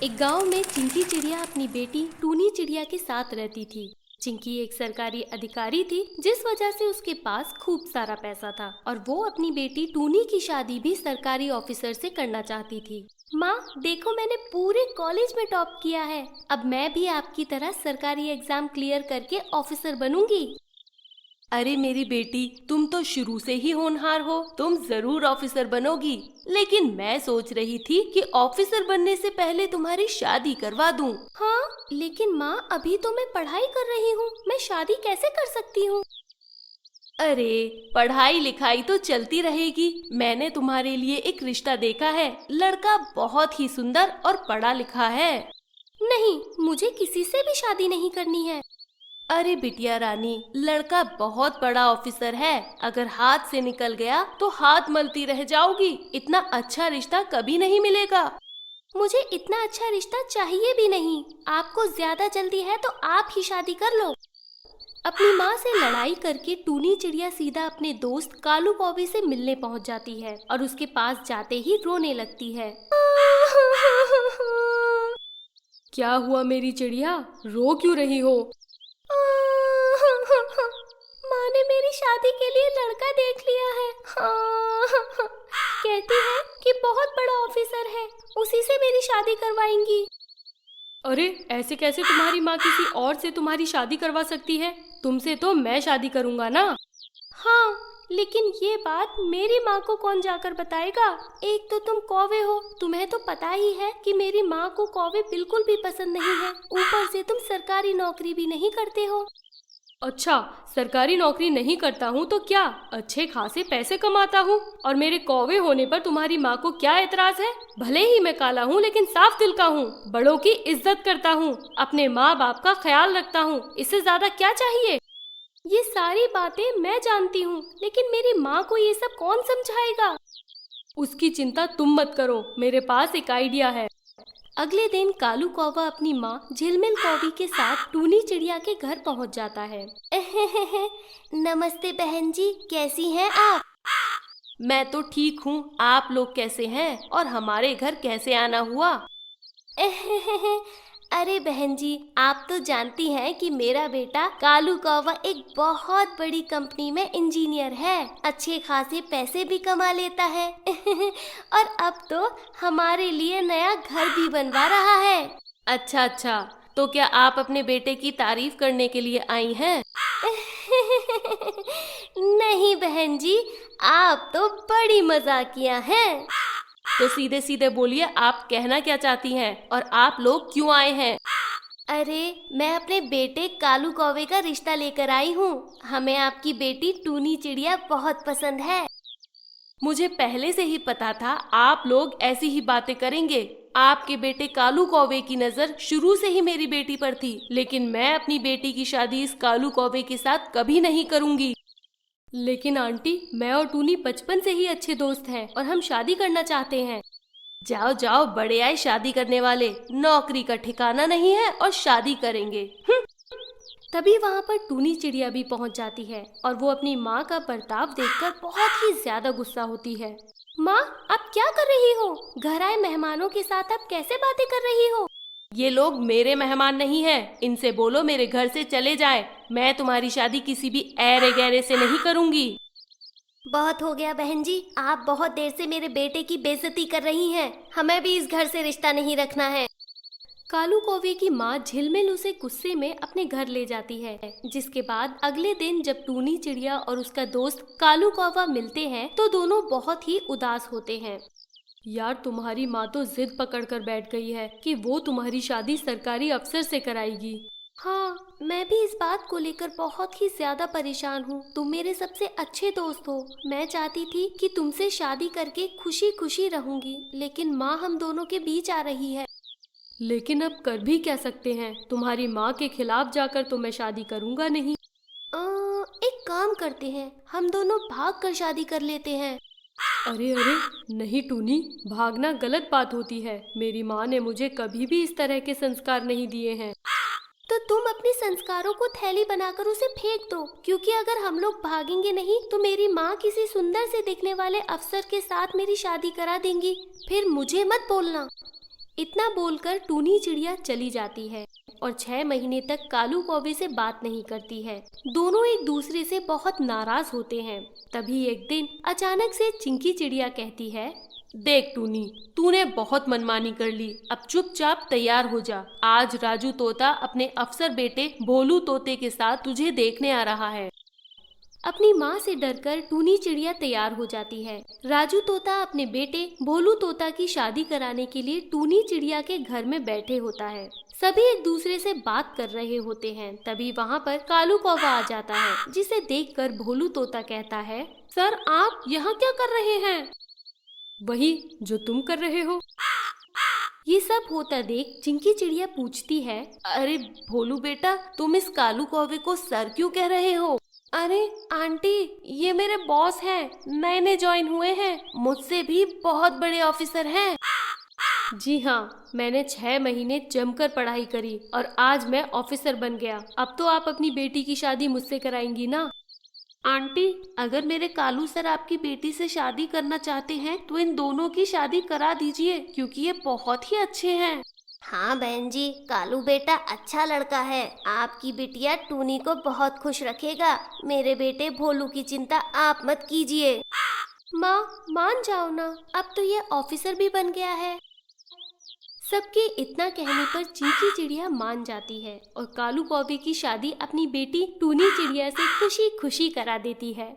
एक गांव में चिंकी चिड़िया अपनी बेटी टूनी चिड़िया के साथ रहती थी। चिंकी एक सरकारी अधिकारी थी, जिस वजह से उसके पास खूब सारा पैसा था और वो अपनी बेटी टूनी की शादी भी सरकारी ऑफिसर से करना चाहती थी। माँ देखो, मैंने पूरे कॉलेज में टॉप किया है। अब मैं भी आपकी तरह सरकारी एग्जाम क्लियर करके ऑफिसर बनूंगी। अरे मेरी बेटी, तुम तो शुरू से ही होनहार हो, तुम जरूर ऑफिसर बनोगी। लेकिन मैं सोच रही थी कि ऑफिसर बनने से पहले तुम्हारी शादी करवा दूं। हाँ, लेकिन माँ अभी तो मैं पढ़ाई कर रही हूँ, मैं शादी कैसे कर सकती हूँ? अरे पढ़ाई लिखाई तो चलती रहेगी। मैंने तुम्हारे लिए एक रिश्ता देखा है। लड़का बहुत ही सुंदर और पढ़ा लिखा है। नहीं, मुझे किसी से भी शादी नहीं करनी है। अरे बिटिया रानी, लड़का बहुत बड़ा ऑफिसर है। अगर हाथ से निकल गया तो हाथ मलती रह जाओगी। इतना अच्छा रिश्ता कभी नहीं मिलेगा। मुझे इतना अच्छा रिश्ता चाहिए भी नहीं। आपको ज्यादा जल्दी है तो आप ही शादी कर लो। अपनी माँ से लड़ाई करके टूनी चिड़िया सीधा अपने दोस्त कालू कौवे से मिलने पहुँच जाती है और उसके पास जाते ही रोने लगती है। क्या हुआ मेरी चिड़िया, रो क्यों रही हो? माँ ने मेरी शादी के लिए लड़का देख लिया है। कहती है कि बहुत बड़ा ऑफिसर है, उसी से मेरी शादी करवाएंगी। अरे ऐसे कैसे तुम्हारी माँ किसी और से तुम्हारी शादी करवा सकती है? तुमसे तो मैं शादी करूँगा ना। हाँ, लेकिन ये बात मेरी माँ को कौन जाकर बताएगा? एक तो तुम कौवे हो, तुम्हें तो पता ही है कि मेरी माँ को कौवे बिल्कुल भी पसंद नहीं है। ऊपर से तुम सरकारी नौकरी भी नहीं करते हो। अच्छा, सरकारी नौकरी नहीं करता हूँ तो क्या, अच्छे खासे पैसे कमाता हूँ। और मेरे कौवे होने पर तुम्हारी माँ को क्या एतराज है? भले ही मैं काला हूँ लेकिन साफ दिल का हूँ। बड़ों की इज्जत करता हूँ, अपने माँ बाप का ख्याल रखता हूँ। इससे ज्यादा क्या चाहिए? ये सारी बातें मैं जानती हूँ, लेकिन मेरी माँ को ये सब कौन समझाएगा? उसकी चिंता तुम मत करो, मेरे पास एक आइडिया है। अगले दिन कालू कौवा अपनी माँ झिलमिल कौवी के साथ टूनी चिड़िया के घर पहुँच जाता है। नमस्ते बहन जी, कैसी हैं आप? मैं तो ठीक हूँ, आप लोग कैसे हैं और हमारे घर कैसे आना हुआ? अरे बहन जी, आप तो जानती हैं कि मेरा बेटा कालू कौवा एक बहुत बड़ी कंपनी में इंजीनियर है, अच्छे खासे पैसे भी कमा लेता है। और अब तो हमारे लिए नया घर भी बनवा रहा है। अच्छा अच्छा, तो क्या आप अपने बेटे की तारीफ करने के लिए आई हैं? नहीं बहन जी, आप तो बड़ी मजाकिया हैं। तो सीधे सीधे बोलिए, आप कहना क्या चाहती हैं और आप लोग क्यों आए हैं? अरे मैं अपने बेटे कालू कौवे का रिश्ता लेकर आई हूँ। हमें आपकी बेटी टूनी चिड़िया बहुत पसंद है। मुझे पहले से ही पता था आप लोग ऐसी ही बातें करेंगे। आपके बेटे कालू कौवे की नजर शुरू से ही मेरी बेटी पर थी, लेकिन मैं अपनी बेटी की शादी इस कालू कौवे के साथ कभी नहीं करूंगी। लेकिन आंटी, मैं और टूनी बचपन से ही अच्छे दोस्त हैं और हम शादी करना चाहते हैं। जाओ जाओ, बड़े आए शादी करने वाले, नौकरी का ठिकाना नहीं है और शादी करेंगे। तभी वहाँ पर टूनी चिड़िया भी पहुँच जाती है और वो अपनी माँ का बर्ताव देखकर बहुत ही ज्यादा गुस्सा होती है। माँ, आप क्या कर रही हो? घर आए मेहमानों के साथ आप कैसे बातें कर रही हो? ये लोग मेरे मेहमान नहीं हैं, इनसे बोलो मेरे घर से चले जाएं। मैं तुम्हारी शादी किसी भी ऐरे गैरे से नहीं करूंगी। बहुत हो गया बहन जी, आप बहुत देर से मेरे बेटे की बेइज्जती कर रही हैं। हमें भी इस घर से रिश्ता नहीं रखना है। कालू कौवे की माँ झिलमिल उसे गुस्से में अपने घर ले जाती है, जिसके बाद अगले दिन जब टूनी चिड़िया और उसका दोस्त कालू कौवा मिलते हैं तो दोनों बहुत ही उदास होते हैं। यार, तुम्हारी माँ तो जिद पकड़ कर बैठ गई है कि वो तुम्हारी शादी सरकारी अफसर से कराएगी। हाँ, मैं भी इस बात को लेकर बहुत ही ज्यादा परेशान हूँ। तुम मेरे सबसे अच्छे दोस्त हो। मैं चाहती थी कि तुमसे शादी करके खुशी खुशी रहूंगी, लेकिन माँ हम दोनों के बीच आ रही है। लेकिन अब कर भी क्या सकते हैं, तुम्हारी माँ के खिलाफ जाकर तो मैं शादी करूँगा नहीं। एक काम करते हैं, हम दोनों भाग कर शादी कर लेते हैं। अरे अरे नहीं टूनी, भागना गलत बात होती है। मेरी माँ ने मुझे कभी भी इस तरह के संस्कार नहीं दिए हैं। तो तुम अपने संस्कारों को थैली बनाकर उसे फेंक दो, क्योंकि अगर हम लोग भागेंगे नहीं तो मेरी माँ किसी सुंदर से दिखने वाले अफसर के साथ मेरी शादी करा देंगी। फिर मुझे मत बोलना। इतना बोलकर टूनी चिड़िया चली जाती है और 6 महीने तक कालू कौवे से बात नहीं करती है। दोनों एक दूसरे से बहुत नाराज होते हैं। तभी एक दिन अचानक से चिंकी चिड़िया कहती है, देख टूनी, तूने बहुत मनमानी कर ली, अब चुपचाप तैयार हो जा। आज राजू तोता अपने अफसर बेटे भोलू तोते के साथ तुझे देखने आ रहा है। अपनी माँ से डरकर टूनी चिड़िया तैयार हो जाती है। राजू तोता अपने बेटे भोलू तोता की शादी कराने के लिए टूनी चिड़िया के घर में बैठे होता है। सभी एक दूसरे से बात कर रहे होते हैं। तभी वहाँ पर कालू कौवा आ जाता है, जिसे देखकर भोलू तोता कहता है, सर आप यहाँ क्या कर रहे हैं? वही जो तुम कर रहे हो। ये सब होता देख चिंकी चिड़िया पूछती है, अरे भोलू बेटा, तुम इस कालू कौवे को सर क्यों कह रहे हो? अरे आंटी, ये मेरे बॉस हैं, नए नए ज्वाइन हुए हैं, मुझसे भी बहुत बड़े ऑफिसर हैं। जी हाँ, मैंने 6 महीने जमकर पढ़ाई करी और आज मैं ऑफिसर बन गया। अब तो आप अपनी बेटी की शादी मुझसे कराएंगी ना? आंटी, अगर मेरे कालू सर आपकी बेटी से शादी करना चाहते हैं तो इन दोनों की शादी करा दीजिए, क्योंकि ये बहुत ही अच्छे हैं। हाँ बहन जी, कालू बेटा अच्छा लड़का है। आपकी बिटिया टूनी को बहुत खुश रखेगा। मेरे बेटे भोलू की चिंता आप मत कीजिए। माँ मान जाओ ना, अब तो ये ऑफिसर भी बन गया है। सबके इतना कहने पर चिंकी चिड़िया मान जाती है और कालू कौवे की शादी अपनी बेटी टूनी चिड़िया से खुशी खुशी करा देती है।